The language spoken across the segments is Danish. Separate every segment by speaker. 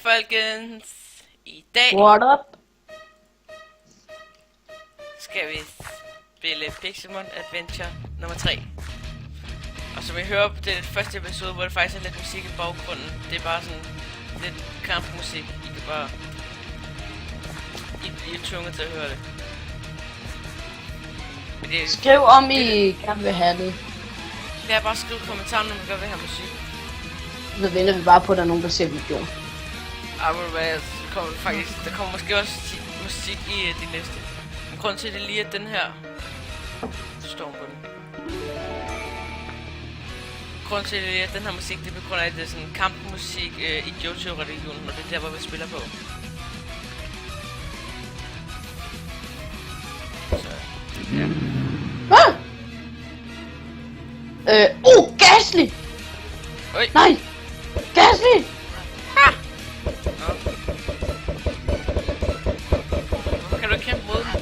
Speaker 1: folkens. I dag
Speaker 2: What up?
Speaker 1: skal vi spille Pixelmon Adventure nummer 3. Og som I hører, det er det første episode, hvor der faktisk er lidt musik i baggrunden. Det er bare sådan lidt kampmusik. I kan bare... I bliver tvunget til at høre det. Men det
Speaker 2: Skriv om I gerne vil have det.
Speaker 1: det er bare at skrive kommentarer, når man gør ved her musik.
Speaker 2: Så venter vi bare på, at der er nogen, der ser videoen.
Speaker 1: Der kommer måske også musik i de næste. Men grunden til det lige er den her. Står på den. Grunden til det lige er den her musik, det er på grund af, at det er sådan kampmusik i Johto-religionen, og det er der, hvor vi spiller på. Så, ja.
Speaker 2: Gasly!
Speaker 1: Oj!
Speaker 2: Nej! Gasly!
Speaker 1: Hvorfor kan du ikke kæmpe mod den?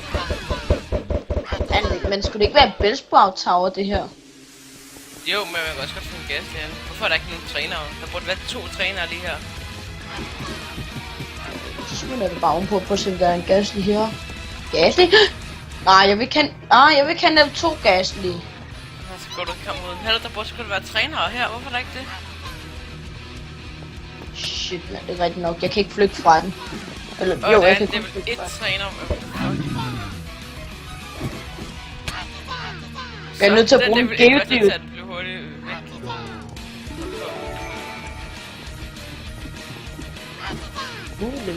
Speaker 2: Men skulle det ikke være Bellsprout Tower, det her?
Speaker 1: Jo, men man kan også godt få en gas derinde. Hvorfor er der ikke nogen trænere? Der burde være 2 trænere lige her.
Speaker 2: Så smider det bare ovenpå, på at se, der er en Gasly her. Gasly? Nej, jeg vil ikke have 2 Gasly.
Speaker 1: Så går du ikke komme ud. Heller der burde skulle være trænere her. Hvorfor er der ikke det?
Speaker 2: Shit, man, det er rigtigt nok. Jeg kan ikke flygte fra den. Eller,
Speaker 1: Jo,
Speaker 2: jeg kan
Speaker 1: det er
Speaker 2: kun
Speaker 1: vel
Speaker 2: flygte
Speaker 1: et
Speaker 2: fra den.
Speaker 1: træner.
Speaker 2: Jeg er nødt til at bruge en geodyr.
Speaker 1: Det bliver hurtigt væk.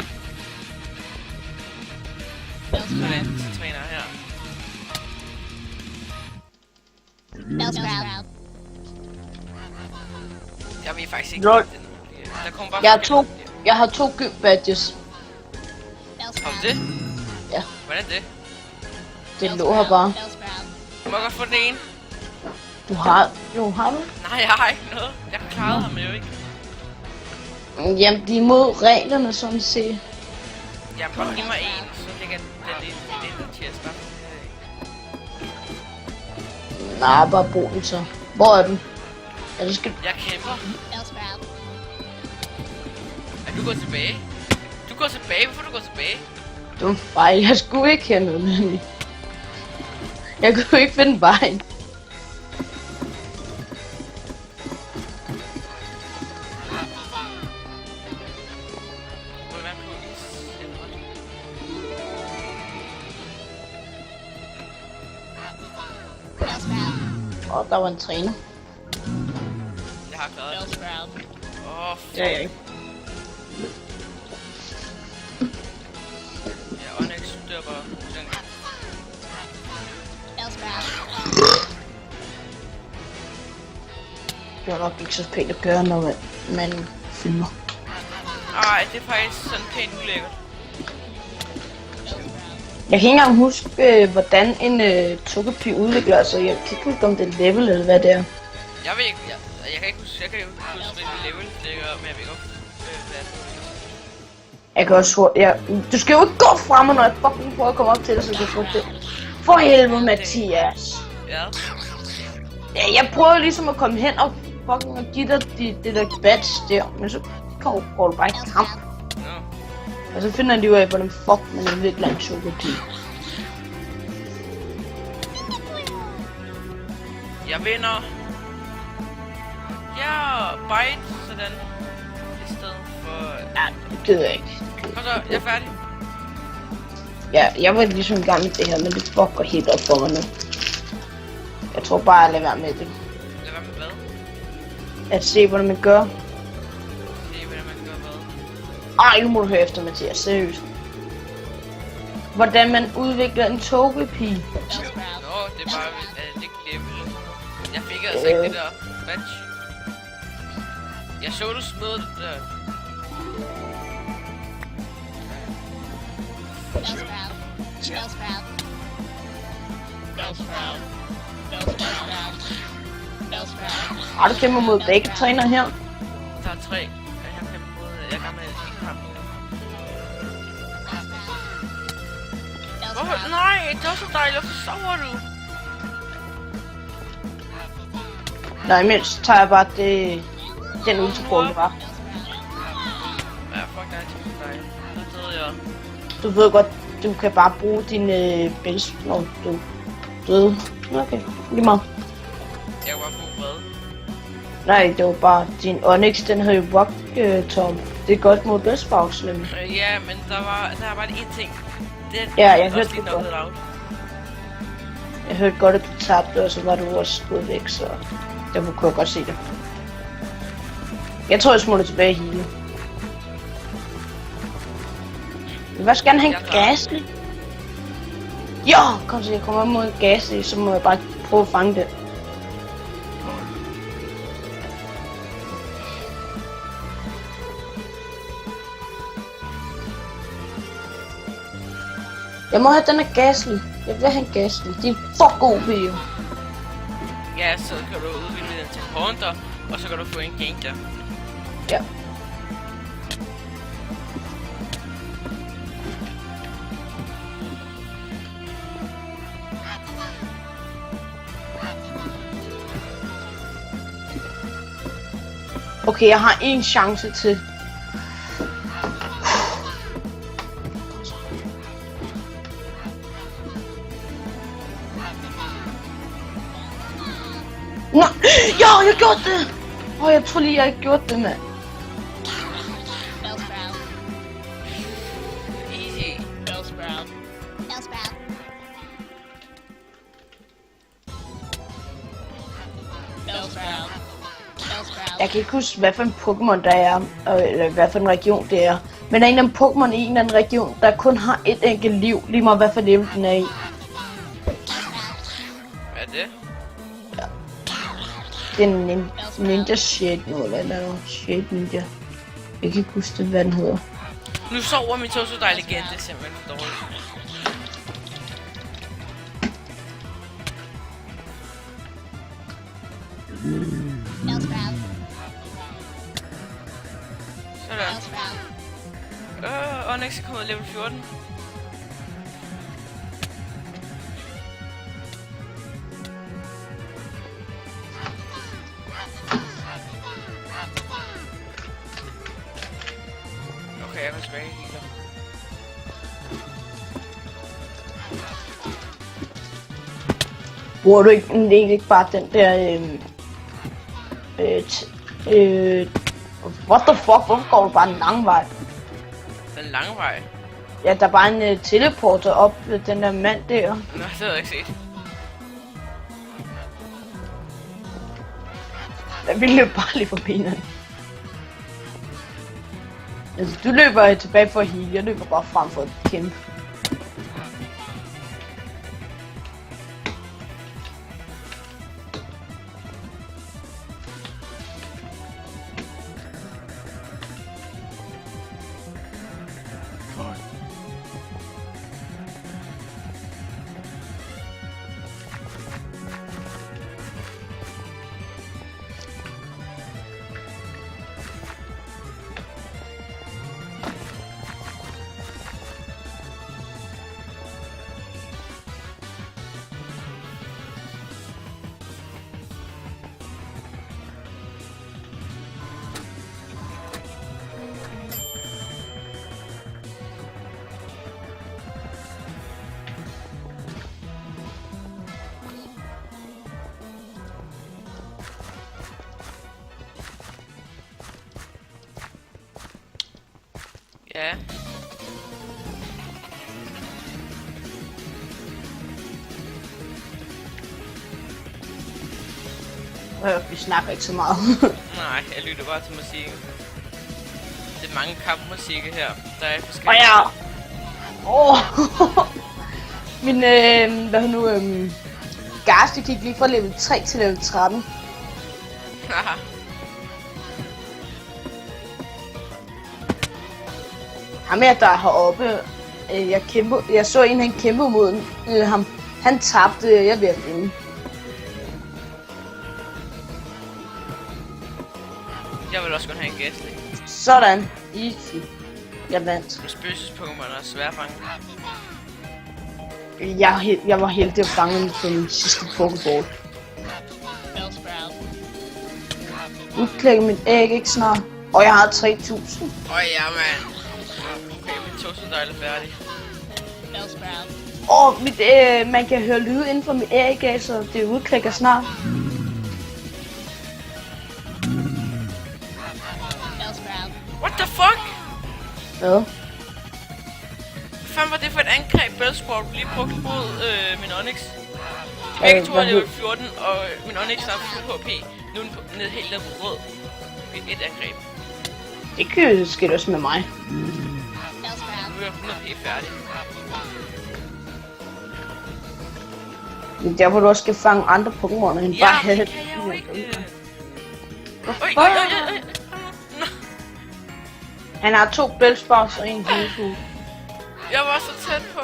Speaker 1: Sådan, så træner her. Jeg ved faktisk ikke.
Speaker 2: Lol.
Speaker 1: Der kommer bare
Speaker 2: Jeg har 2 gyp badges.
Speaker 1: Har du det?
Speaker 2: Ja.
Speaker 1: Hvordan det?
Speaker 2: Det lå her bare.
Speaker 1: Må jeg godt få den ene?
Speaker 2: Du har du?
Speaker 1: Nej, jeg har ikke noget. Jeg klarede ham jo ikke.
Speaker 2: Jamen, de er imod reglerne, sådan set.
Speaker 1: Jeg bare giv mig en, så ligger den lidt til at skaffe.
Speaker 2: Nej, bare brug den så. Hvor er den? Ja, det skal...
Speaker 1: Jeg kæmper. Er du gået tilbage? Du går tilbage? Hvorfor du går tilbage?
Speaker 2: Du fejl, jeg skulle ikke have noget. Jeg kunne ikke finde vejen. Der var en træner.
Speaker 1: Jeg har klaret det.
Speaker 2: Det er jeg ikke.
Speaker 1: Ja, Onyx dør bare.
Speaker 2: Det var nok ikke så pænt at gøre, når man filmer.
Speaker 1: Ej, det er faktisk sådan pænt ulækkert.
Speaker 2: Jeg kan ikke engang huske, hvordan en Togepi udvikler sig. Jeg kan ikke huske, om det er level eller hvad det er.
Speaker 1: Jeg ved ikke, jeg kan ikke huske, hvilken level det gør, men jeg ved godt, hvad det er.
Speaker 2: Jeg kan også du skal jo ikke gå frem, når jeg fucking prøver at komme op til det, så du kan få det. For helvede, Mathias.
Speaker 1: Ja.
Speaker 2: Ja, jeg prøver ligesom at komme hen og fucking og give dig det der badge der, men så går du bare i kamp.
Speaker 1: Nå.
Speaker 2: Og så finder de ud af, hvordan fuck man udvikler en Togepi.
Speaker 1: Jeg vinder. Ja, bite, sådan. I stedet for...
Speaker 2: Ja, det gider jeg ikke.
Speaker 1: Og så, jeg er færdig.
Speaker 2: Ja, jeg var ligesom i gang med det her, men det fucker helt op for mig nu. Jeg tror bare, at lade være med det.
Speaker 1: Lad være med hvad?
Speaker 2: At se, hvordan man gør.
Speaker 1: Se, hvordan man gør hvad.
Speaker 2: Ej, nu må du høre efter, Mathias. Seriøst. Hvordan man udvikler en Togepi.
Speaker 1: Nå, det er bare det level. Jeg fik altså ikke det der badge. Jeg så du smed det der.
Speaker 2: Har du kæmper mod begge træner her?
Speaker 1: Der er 3. Jeg har kæmpet mod. Jeg er gammel i kamp nu. Hvorfor? Nej, det var så dejligt. Hvorfor sover du?
Speaker 2: Nej, imens tager jeg bare det, den ultrapol, der var.
Speaker 1: Ja, fuck stærkt item for dig. Det ved jeg.
Speaker 2: Du ved godt, du kan bare bruge din bæls, når du døde. Okay, lige meget.
Speaker 1: Jeg kan bare bruge hvad?
Speaker 2: Nej, det var bare din Onyx, den havde jo rock top. Det er godt mod bælsbox, nemlig.
Speaker 1: Ja, men der er bare én ting. Den
Speaker 2: Ja, jeg
Speaker 1: også
Speaker 2: hørte
Speaker 1: lige
Speaker 2: det godt.
Speaker 1: knocket out.
Speaker 2: Jeg hørte godt, at du tabte, og så var du også gået væk, så derfor kunne jeg godt se det. Jeg tror, jeg smutter tilbage i hele. Jeg vil også gerne have en Gastly. Jo, kom så, jeg kommer op mod en Gastly, så må jeg bare prøve at fange det. Jeg må have den her Gastly. Jeg vil have en Gastly. De er for gode på jo.
Speaker 1: Ja, så kan du udvikle den til Haunter, og så kan du få en Gengar.
Speaker 2: Ja. Okay, jeg har en chance til. Nå, jo, jeg gjorde det! Jeg tror lige, jeg gjorde det, mand.
Speaker 3: Bellsprout.
Speaker 1: Easy.
Speaker 3: Bellsprout. Bellsprout. Bellsprout. Bellsprout.
Speaker 2: Jeg kan ikke huske, hvad for en Pokémon der er, eller hvad for en region det er. Men der er en af Pokémon i en eller anden region, der kun har et enkelt liv, lige meget hvad for level den er i.
Speaker 1: Hvad er det?
Speaker 2: Det er en ninja shade nu, eller noget. Shade ninja. Jeg kan ikke huske det, hvad den hedder.
Speaker 1: Nu sover min Totodile igen, det er simpelthen for dårligt.
Speaker 3: Bellsprout.
Speaker 1: Sådan.
Speaker 3: Bellsprout.
Speaker 1: Onyx er kommet level 14. Okay, jeg går tilbage i healer.
Speaker 2: Bruger du ikke bare den der... what the fuck? Hvorfor går du bare en lang vej?
Speaker 1: Den lange vej.
Speaker 2: Ja, der er bare en teleporter op ved den der mand der.
Speaker 1: Nå, det havde jeg ikke set.
Speaker 2: Vi løber bare lige forbi hinanden. Altså, du løber tilbage for at heal, jeg løber bare frem for at kæmpe.
Speaker 1: Ja.
Speaker 2: Vi snakker ikke så meget.
Speaker 1: Nej, jeg lytter bare til musikken. Det er mange kampmusikker her, der er forskellige.
Speaker 2: Min, hvad nu, Gastly gik lige fra level 3 til level 13.
Speaker 1: Haha.
Speaker 2: Ham her, der er heroppe, jeg så en, han kæmpede mod ham. Han tabte, jeg ved at vinde.
Speaker 1: Jeg vil også godt have en Gastly.
Speaker 2: Sådan, easy. Jeg vandt.
Speaker 1: Men spøgelses-Pokémon er svært at fange.
Speaker 2: Jeg var heldig at fange den på min sidste Pokéball.
Speaker 3: Bellsprout.
Speaker 2: Udklække mit æg ikke snart. Og jeg har 3000.
Speaker 1: Ja, mand. Okay, min toastedøjle er færdig.
Speaker 3: Bellsprout.
Speaker 2: Man kan høre lyde inden for mit æg, så det udklikker snart.
Speaker 3: Bellsprout.
Speaker 1: What the fuck?
Speaker 2: Hvad?
Speaker 1: Hvad fanden var det for et angreb, Bellsprout lige brugte mod min Onyx? De begge to er level 14, og min Onyx har fuld HP. Nu er den nede helt nede på rød. Et angreb.
Speaker 2: Det kan ske også med mig.
Speaker 3: Bellsprout.
Speaker 1: Nu er jeg 100 HP færdig.
Speaker 2: Men der hvor du også skal fange andre Pokémoner end bare have
Speaker 1: det kan jeg jo ikke. Øj. Nå.
Speaker 2: Han har 2 Bellsprouts og 1 Bellsprout.
Speaker 1: Jeg var så tæt på.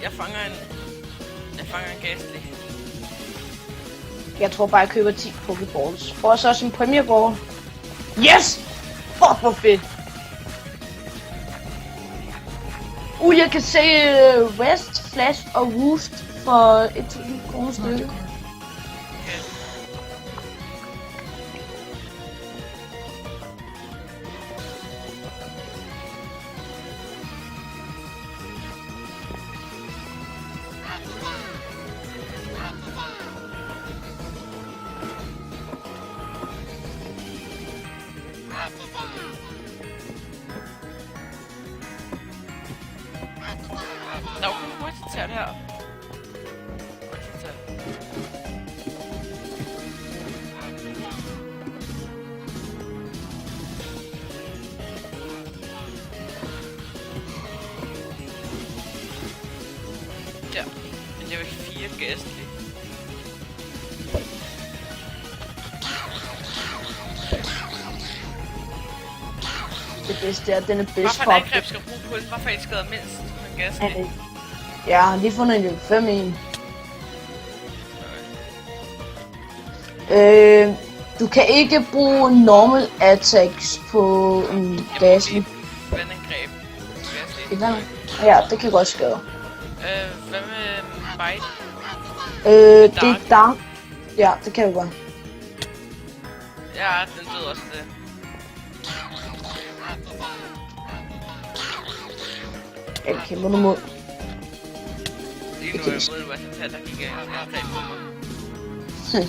Speaker 1: Jeg fanger en Gastly.
Speaker 2: Jeg tror bare jeg køber 10 Pokéballs. Får så også en Premier Ball. Yes! Fuck hvor fedt! Jeg kan se Rest, Flash og Woost for 1000 kroner stykke.
Speaker 1: Der var kun hurtigt til det her. Hurtigt til. Der. Men det var 4 Gastly.
Speaker 2: Det bedste er, at den er
Speaker 1: Hvad
Speaker 2: bedst
Speaker 1: for
Speaker 2: for
Speaker 1: et angreb skal bruge på den? Hvorfor er det skadet mindst? En Gastly.
Speaker 2: Jeg har lige fundet en level 5 en. Du kan ikke bruge normal attacks på en Gastly.
Speaker 1: Vandangreb. Gastly.
Speaker 2: Det kan, ja, det kan godt skade.
Speaker 1: Hvad med Bite?
Speaker 2: Det er dark. Ja, det kan jo godt.
Speaker 1: Ja, den døde også det.
Speaker 2: Jeg kæmper nu mod.
Speaker 1: Lige nu er jeg mod Wattata, der gik angreb på mig.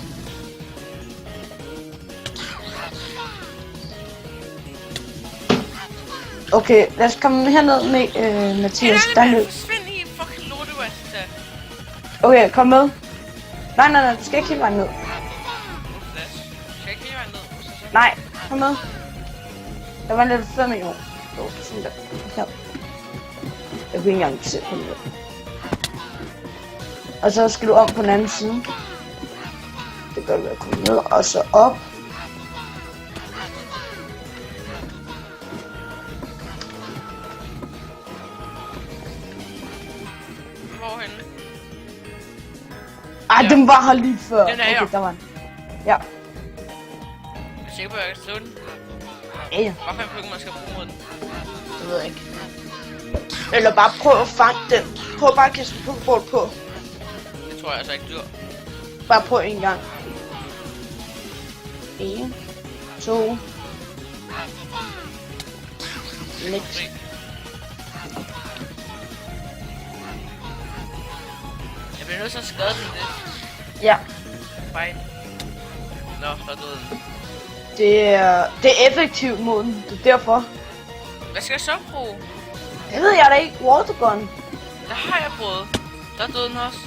Speaker 2: Okay, lad os komme herned med Mathias. Der er nød.
Speaker 1: Forsvind i fucking lorte Wattata.
Speaker 2: Okay, kom med. Nej, du skal ikke hele vejen ned.
Speaker 1: Flash. Skal jeg ikke lige vejen ned?
Speaker 2: Nej, kom med. Der var en level 5 i år. Jo, sådan der. Her. Jeg kunne ikke engang se på det. Og så skal du om på den anden side. Det gør vi at komme ned, og så op.
Speaker 1: Hvorhenne?
Speaker 2: Ej,
Speaker 1: Ja.
Speaker 2: den var her lige før.
Speaker 1: Den er her.
Speaker 2: Okay, der var den. Ja.
Speaker 1: Jeg er sikker på, at jeg kan slå den.
Speaker 2: Ja,
Speaker 1: Hvorfor en Pokémon skal bruge mod den?
Speaker 2: det ved jeg ikke. Eller bare prøv at fange den. Prøv bare at kaste en Pokéball på.
Speaker 1: Det tror jeg altså ikke, du gør.
Speaker 2: Bare prøv en gang. 1, 2. Next.
Speaker 1: 3. Jeg bliver nødt til at skade den lidt.
Speaker 2: Ja,
Speaker 1: Bite. Nå, der døde den.
Speaker 2: det er effektivt mod den. Det er derfor.
Speaker 1: Hvad skal jeg så bruge?
Speaker 2: Det ved jeg da ikke. Watergun.
Speaker 1: Der har jeg prøvet. Der døde den også.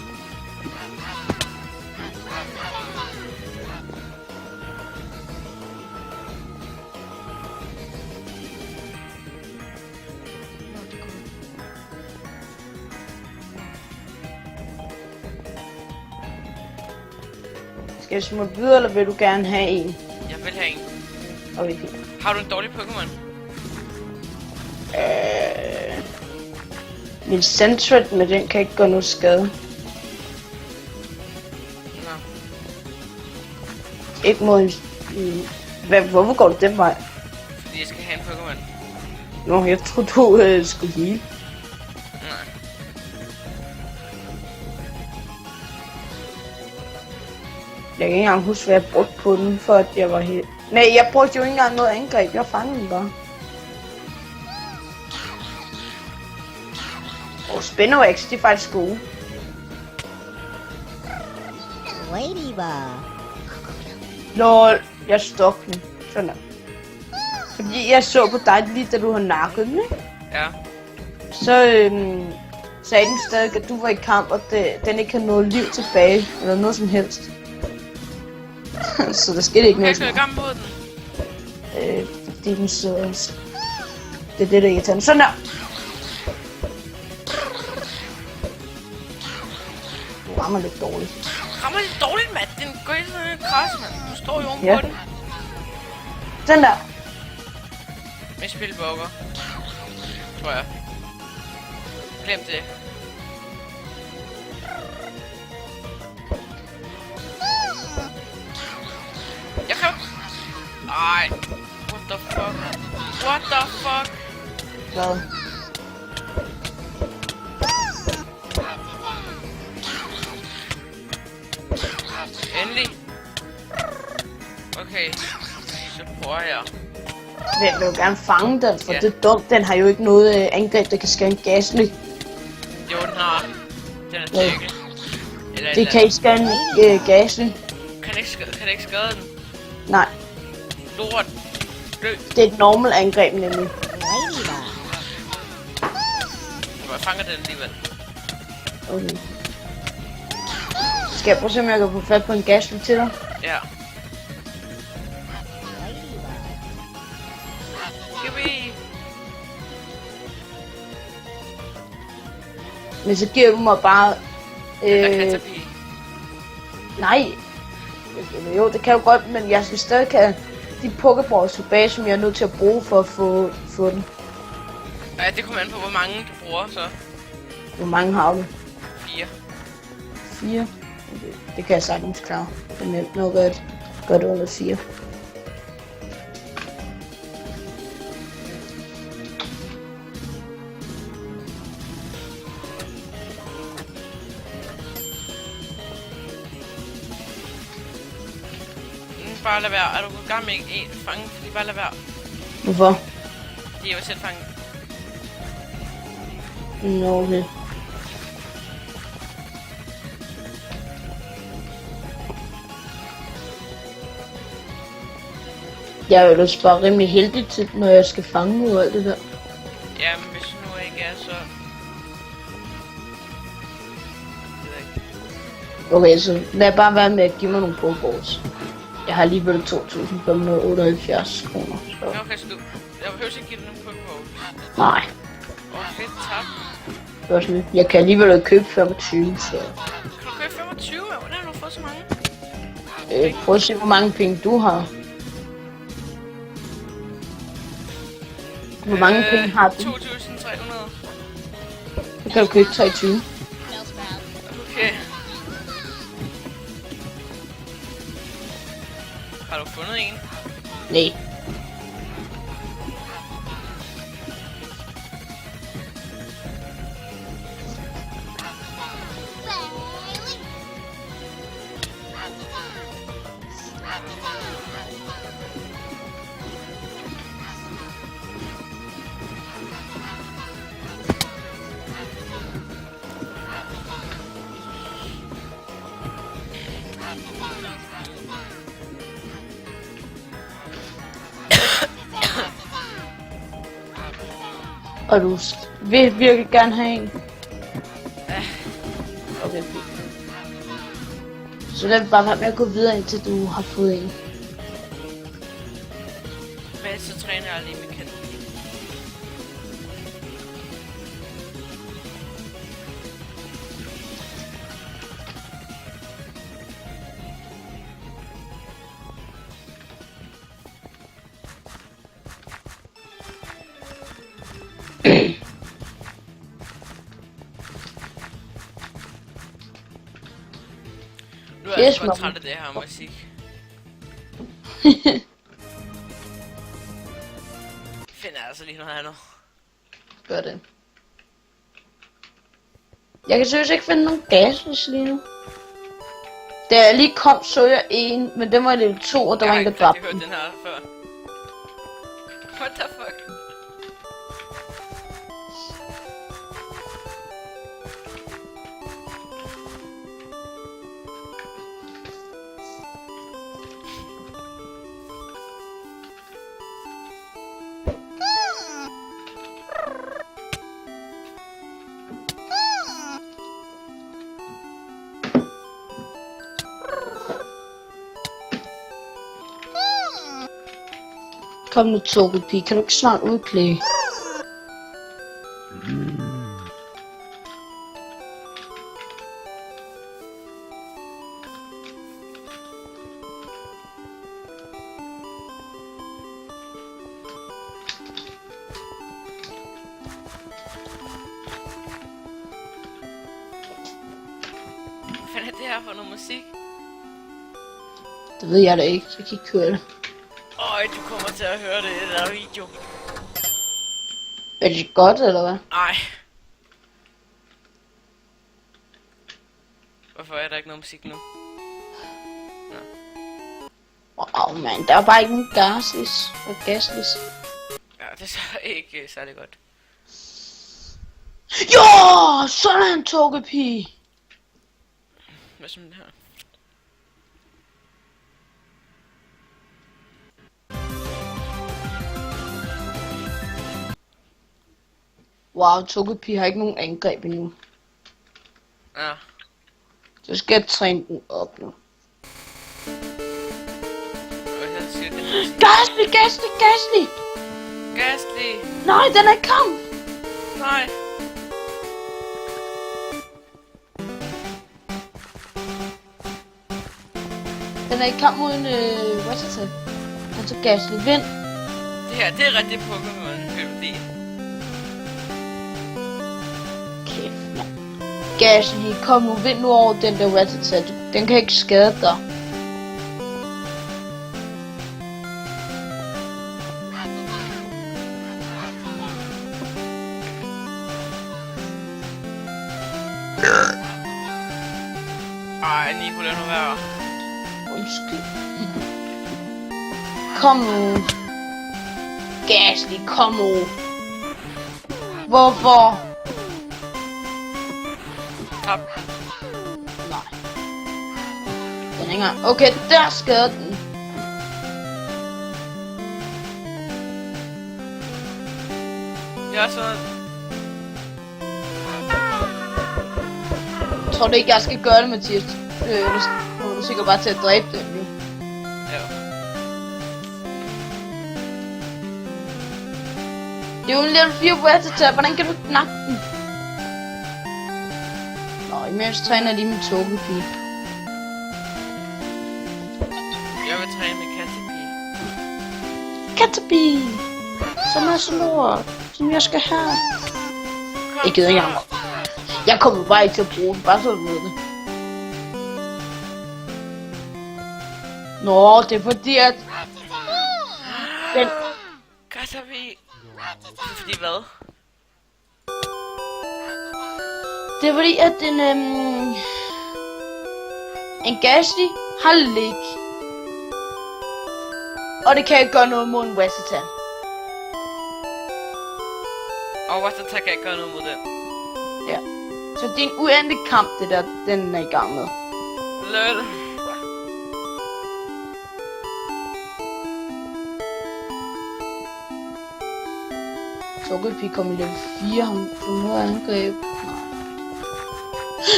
Speaker 2: Skal jeg smutte videre, eller vil du gerne have en?
Speaker 1: Jeg vil have en.
Speaker 2: Okay, fint.
Speaker 1: Har du en dårlig Pokémon?
Speaker 2: Min Sentret med den kan ikke gøre noget skade.
Speaker 1: Nå.
Speaker 2: Ikke mod hvorfor går du den vej?
Speaker 1: Fordi jeg skal have en Pokémon.
Speaker 2: Nå, jeg troede du skulle heal.
Speaker 1: Nej.
Speaker 2: Jeg kan ikke engang huske, hvad jeg brugte på den, for at jeg var helt... Nej, jeg brugte jo ikke engang noget angreb. Jeg fangede den bare. Og Spinnerwax, de er faktisk gode.
Speaker 3: Ladybug.
Speaker 2: Lol, jeg stoppede den. Sådan der. Fordi jeg så på dig lige da du har nakket den, ikke?
Speaker 1: Ja.
Speaker 2: Så sagde den stadig, at du var i kamp, og den ikke havde noget liv tilbage, eller noget som helst. Så der skete ikke
Speaker 1: Jeg
Speaker 2: noget.
Speaker 1: kan i gang mod den.
Speaker 2: Fordi den så... Det er det, der irriterer. Sådan der! Du rammer lidt dårligt.
Speaker 1: Rammer det dårligt, mand. Den går ind sådan en kras, mand. Du står jo oven
Speaker 2: Ja.
Speaker 1: på den.
Speaker 2: Sådan der!
Speaker 1: Med spilbugger. Tror jeg. Glem det. Jeg kan... Ej. What the fuck? What the fuck?
Speaker 2: Hvad?
Speaker 1: Endelig. Okay. Så prøver jeg.
Speaker 2: Jeg vil jo gerne fange den, for
Speaker 1: Ja.
Speaker 2: det er dumt. Den har jo ikke noget angreb, der kan skære en gasly.
Speaker 1: Jo, den har. Den er
Speaker 2: Ja.
Speaker 1: tjekket. Eller
Speaker 2: Det kan ikke skære en gasly.
Speaker 1: Kan det ikke skade den?
Speaker 2: Nej,
Speaker 1: Lort. Dø.
Speaker 2: det er et normal angreb nemlig.
Speaker 3: Ladybug.
Speaker 1: Jeg fanger den alligevel.
Speaker 2: Okay. Skal jeg prøve at se, om jeg kan få fat på en gasly til dig?
Speaker 1: Ja. Yippie.
Speaker 2: Men så giver du mig bare...
Speaker 1: Der kan tage pige.
Speaker 2: Nej. Jo, det kan jeg jo godt, men jeg skal stadig have de pokeballs tilbage, som jeg er nødt til at bruge for at få den.
Speaker 1: Ja, det kommer an på, hvor mange du bruger, så.
Speaker 2: Hvor mange har du?
Speaker 1: 4.
Speaker 2: 4? Okay. Det kan jeg sagtens klare. Det er nemt nok at gøre det under 4.
Speaker 1: Bare lad være. Er du i gang med en fange? Fordi bare lad være.
Speaker 2: Hvorfor?
Speaker 1: Fordi jeg vil selv fange.
Speaker 2: Nå, okay. Jeg er jo ellers bare rimelig heldig til, når jeg skal fange og alt det der.
Speaker 1: Ja, men hvis nu ikke er, så... Det ved jeg ikke.
Speaker 2: Okay, så lad bare være med at give mig nogle pokeballs. Jeg har alligevel 2.578 kroner. Så.
Speaker 1: Okay, så du... Jeg behøver ikke give dig nogen Pokéball.
Speaker 2: Nej,
Speaker 1: Fedt, tak.
Speaker 2: det er også lidt. Jeg kan alligevel købe 25, så...
Speaker 1: Kan du købe 25? Hvordan har du fået så mange?
Speaker 2: Prøv at se, hvor mange penge du har. Hvor mange penge har du?
Speaker 1: 2.300.
Speaker 2: Så kan du købe 23.
Speaker 3: Bellsprout.
Speaker 1: Okay. Har du fundet en?
Speaker 2: Nej. Og du vil virkelig gerne have en? Okay, fint. Så lad mig bare være med at gå videre, indtil du har fået en.
Speaker 1: Men så træner jeg lige med kendt. Nu er jeg
Speaker 2: Yes,
Speaker 1: godt
Speaker 2: mamma.
Speaker 1: træt af det her musik. Finder altså lige noget andet.
Speaker 2: Gør det. Jeg kan seriøst ikke finde nogen gases lige nu. Da jeg lige kom, så jeg en, men den var level 2, og der var en, der
Speaker 1: Jeg har
Speaker 2: dræbte
Speaker 1: ikke
Speaker 2: den.
Speaker 1: hørt den her før. What the fuck?
Speaker 2: Kom nu, Togepi, kan du ikke snart udklæde?
Speaker 1: Hvad fanden er det her for noget musik?
Speaker 2: Det ved jeg da ikke, jeg kan ikke høre det.
Speaker 1: Øj, du kommer til at høre det i den der video.
Speaker 2: Er det godt, eller hvad?
Speaker 1: Ej. Hvorfor er der ikke noget musik nu?
Speaker 2: Wow, man, der er bare ikke nogen gaslis og gaslis.
Speaker 1: Ja, det er så ikke særlig godt.
Speaker 2: Jo, sådan, Togepi!
Speaker 1: Hvad som det her?
Speaker 2: Wow, Togepi har ikke nogen angreb endnu.
Speaker 1: Ja.
Speaker 2: Så skal jeg træne den op nu.
Speaker 1: Og jeg siger det her.
Speaker 2: Gasly, Gasly, Gasly!
Speaker 1: Gastly!
Speaker 2: Nej, den er i kamp!
Speaker 1: Nej!
Speaker 2: Den er i kamp mod en, hvad skal jeg altså Gasly, vind.
Speaker 1: Det her, det er rigtig Pokémon, kan du lide.
Speaker 2: Kæft, mand. Gasly, kom nu, vind nu over den der Rattata. Den kan ikke skade dig.
Speaker 1: Ej, Nico, lad nu være.
Speaker 2: Undskyld. Kom nu. Gasly, kom nu. Hvorfor?
Speaker 1: Tap.
Speaker 2: Nej. Den er ikke engang. Okay, der skadede den.
Speaker 1: Jeg er sådan...
Speaker 2: Tror du ikke, jeg skal gøre det, Mathias? Nu kommer du sikkert bare til at dræbe den, jo.
Speaker 1: Ja.
Speaker 2: Det er jo en level 4 Rattata. Hvordan kan du knappe den? Nå, imens træner jeg lige min Togepi.
Speaker 1: Jeg vil træne med Caterpie.
Speaker 2: Caterpie! Som er så lort, som jeg skal have. Jeg gider ikke engang. Jeg kommer bare ikke til at bruge den, bare så du ved det. Nå, det er fordi at... Den...
Speaker 1: Caterpie. Fordi hvad?
Speaker 2: Det er fordi at den... En Gasly har lig. Og det kan ikke gøre noget mod en Rattata.
Speaker 1: Og Rattata kan ikke gøre noget mod den.
Speaker 2: Ja. Så det er en uendelig kamp, det der, den er i gang med.
Speaker 1: Lol.
Speaker 2: Togepi kom i level 4, han får noget angreb. Nej.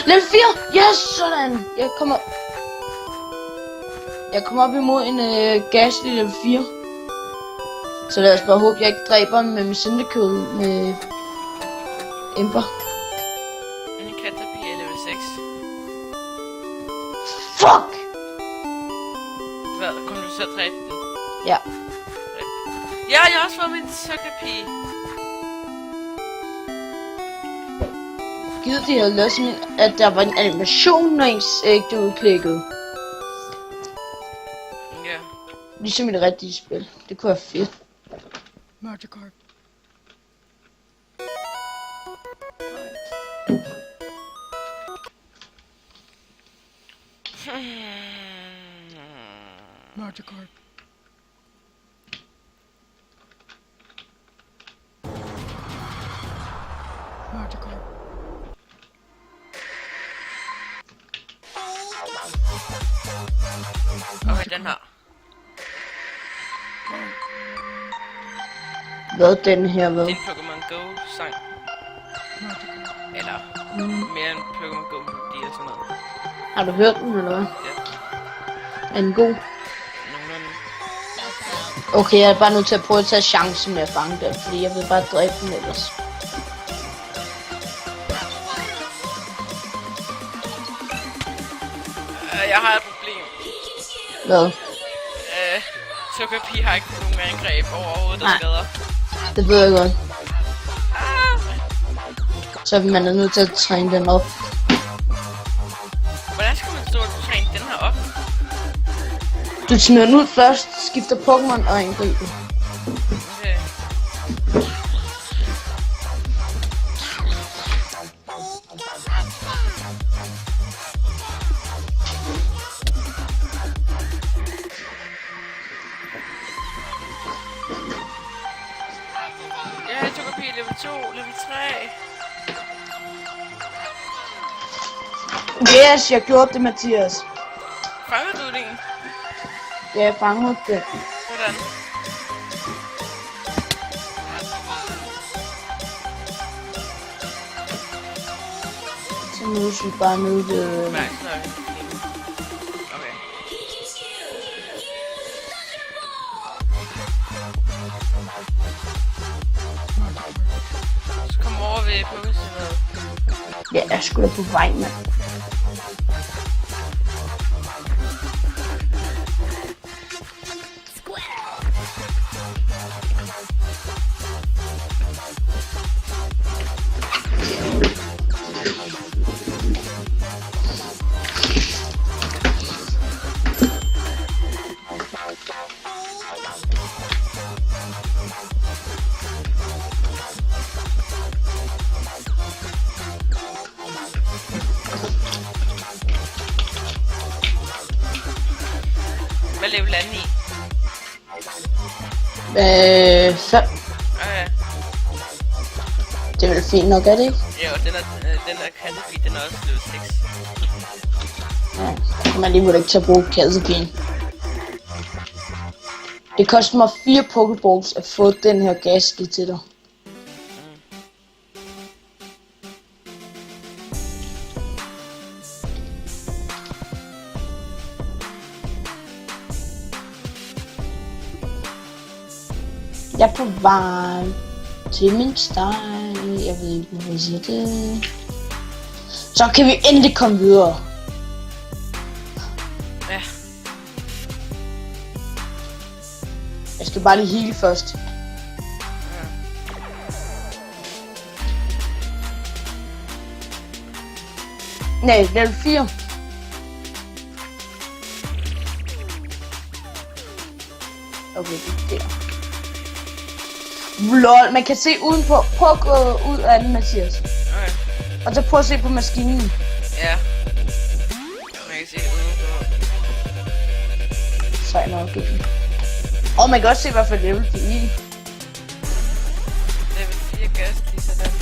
Speaker 2: Level 4! Yes, sådan! Jeg kommer op imod en Gasly level 4. Så lad os bare håbe, jeg ikke dræber ham med min Cyndaquil med Ember.
Speaker 1: En Caterpie er level 6.
Speaker 2: Fuck!
Speaker 1: Hvad? Kommer du så at dræbe den?
Speaker 2: Ja.
Speaker 1: Ja, jeg har også fået min Caterpie.
Speaker 2: Givet de havde lavet sådan, at der var en animation, når ens ægte udklikket.
Speaker 1: Ja.
Speaker 2: Ligesom i det rigtige spil. Det kunne være fedt.
Speaker 1: Magikarp.
Speaker 4: Magikarp. Magikarp.
Speaker 1: Okay, den her.
Speaker 2: Hvad den her, hvad?
Speaker 1: Det er en Pokémon Go-sang. Eller mere en Pokémon Go-melodi eller sådan noget.
Speaker 2: Har du hørt den, eller hvad?
Speaker 1: Ja,
Speaker 2: Er den god?
Speaker 1: nogenlunde.
Speaker 2: Okay, jeg er bare nødt til at prøve at tage chancen med at fange den, fordi jeg vil bare dræbe den ellers.
Speaker 1: Jeg har et problem.
Speaker 2: Hvad?
Speaker 1: Togepi har ikke nogen angreb overhovedet, der
Speaker 2: Nej.
Speaker 1: skader.
Speaker 2: Det ved jeg godt. Så man er nødt til at træne den op.
Speaker 1: Hvordan skal man stå og træne den her op?
Speaker 2: Du smider den ud først, skifter Pokémon og angriber.
Speaker 1: Okay. Ja, Togepi level 2, level 3.
Speaker 2: Yes, jeg gjorde det, Mathias.
Speaker 1: Fanger du den?
Speaker 2: Ja, jeg fangede det.
Speaker 1: Hvordan?
Speaker 2: Så nu er vi bare nede ved...
Speaker 1: Nej, så er det. Okay. Så kom over ved Pokécenteret.
Speaker 2: Ja, jeg skulle da på vej, mand.
Speaker 1: Hvad level er den i?
Speaker 2: 5.
Speaker 1: Okay.
Speaker 2: Det er vel fint nok, er det ikke?
Speaker 1: Jo, den er Caterpie, den er også level 6.
Speaker 2: Ja, så kan man alligevel ikke til at bruge Caterpie. Det koster mig 4 Pokéballs at få den her Gastly til dig. Jeg er på vej til min steg. Jeg ved ikke, hvad jeg siger det. Så kan vi endelig komme videre.
Speaker 1: Ja.
Speaker 2: Jeg skal bare lige heal først. Nej, level 4. Okay, det er der. Lol, man kan se udenpå. Prøv at gå ud af den, Mathias.
Speaker 1: Okay.
Speaker 2: Og så prøv at se på maskinen.
Speaker 1: Ja. Man kan se det udenpå.
Speaker 2: Så er jeg nok ikke. Og man kan også se, hvad for level det er i.
Speaker 1: Level 4 gas, lige sådan.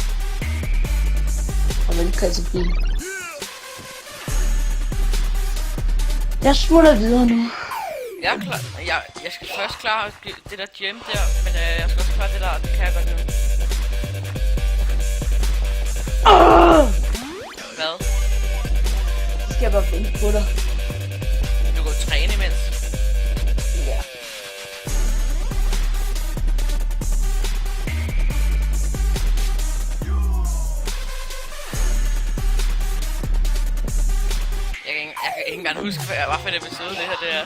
Speaker 2: Og vel Caterpie. Jeg smutter videre nu.
Speaker 1: Jeg er klar. Jeg skal først klare det der gym der, men jeg skal også klare det der, det kan jeg godt nu. Hvad?
Speaker 2: Så skal jeg bare vente på dig.
Speaker 1: Du går træne imens.
Speaker 2: Ja.
Speaker 1: Jeg kan ikke engang huske, hvad for en episode det her det er.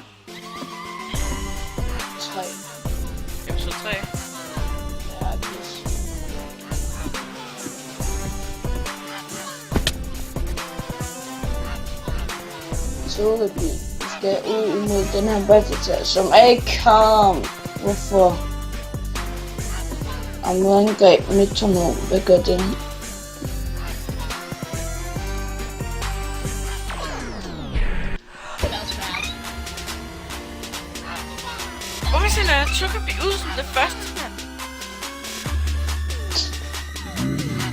Speaker 2: 3.
Speaker 1: Episode 3.
Speaker 2: Ja, yes. Togepi. Vi skal ud imod den her Rattata, som er i kamp. Hvorfor? Om nu angreb metronom. Hvad gør det?
Speaker 1: Hvorfor sender jeg Togepi ud som det første, mand?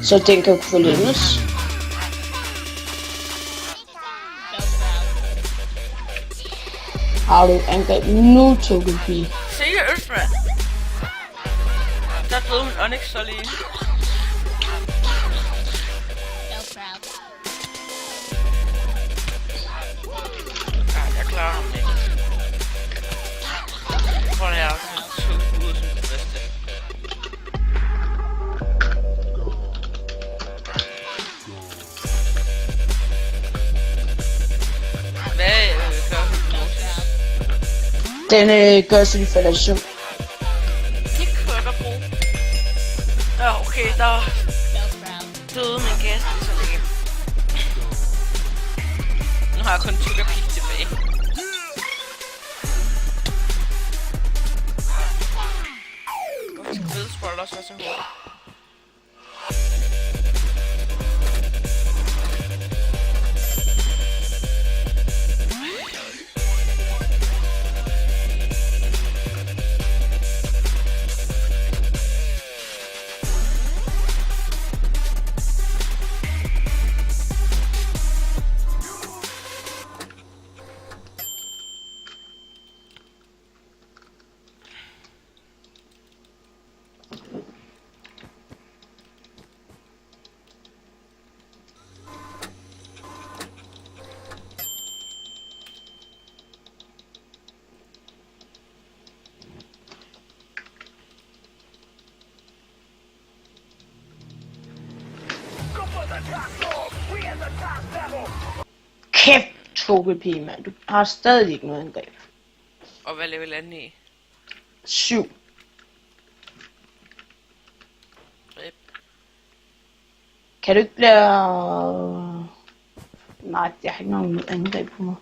Speaker 2: Så den kan forlænges. Har du angreb nu, Togepi?
Speaker 1: Seriøst, mand? Der døde min Onyx så lige. Ja, jeg klarer ham ikke. Jeg tror, det er to ud som det bedste. Hvad gør hypnosis?
Speaker 2: Den gør sin falation.
Speaker 1: Det kunne jeg godt bruge. Ja, okay, der døde min gas ligesom ikke. Nu har jeg kun Togepi tilbage. Hvorfor skal Vedspoil også være så hurtigt?
Speaker 2: Kæft, Togepi, mand. Du har stadig ikke noget angreb.
Speaker 1: Og hvad level er den i?
Speaker 2: 7.
Speaker 1: Rip.
Speaker 2: Kan du ikke blive... Nej, jeg har ikke nogen angreb på mig.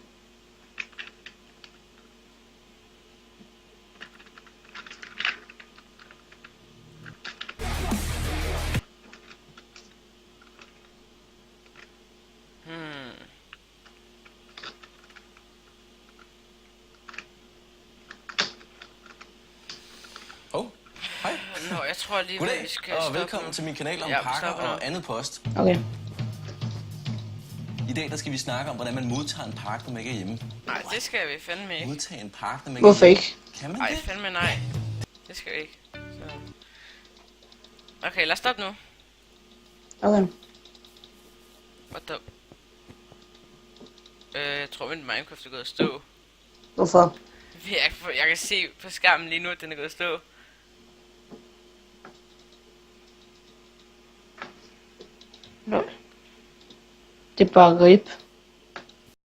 Speaker 5: Hej.
Speaker 1: Nå, jeg tror lige,
Speaker 5: Goddag,
Speaker 1: vi skal
Speaker 5: og
Speaker 1: stoppe
Speaker 5: velkommen
Speaker 1: nu.
Speaker 5: til min kanal om
Speaker 1: Ja, vi
Speaker 5: pakker
Speaker 1: stopper nu.
Speaker 5: og andet post.
Speaker 2: Okay.
Speaker 5: I dag der skal vi snakke om, hvordan man modtager en pakke, når man ikke er hjemme.
Speaker 1: Nej, det skal vi fandme ikke.
Speaker 5: Modtage en pakke, når man
Speaker 2: Hvorfor
Speaker 5: ikke er
Speaker 2: ikke?
Speaker 5: hjemme. Kan man
Speaker 1: Nej,
Speaker 5: det?
Speaker 1: fandme nej. Det skal vi ikke. Så. Okay, lad os stoppe nu.
Speaker 2: Okay.
Speaker 1: What the... Jeg tror, min Minecraft er gået at stå.
Speaker 2: Hvorfor?
Speaker 1: Jeg kan se på skærmen lige nu, at den er gået at stå.
Speaker 2: Nå. Det er bare rip.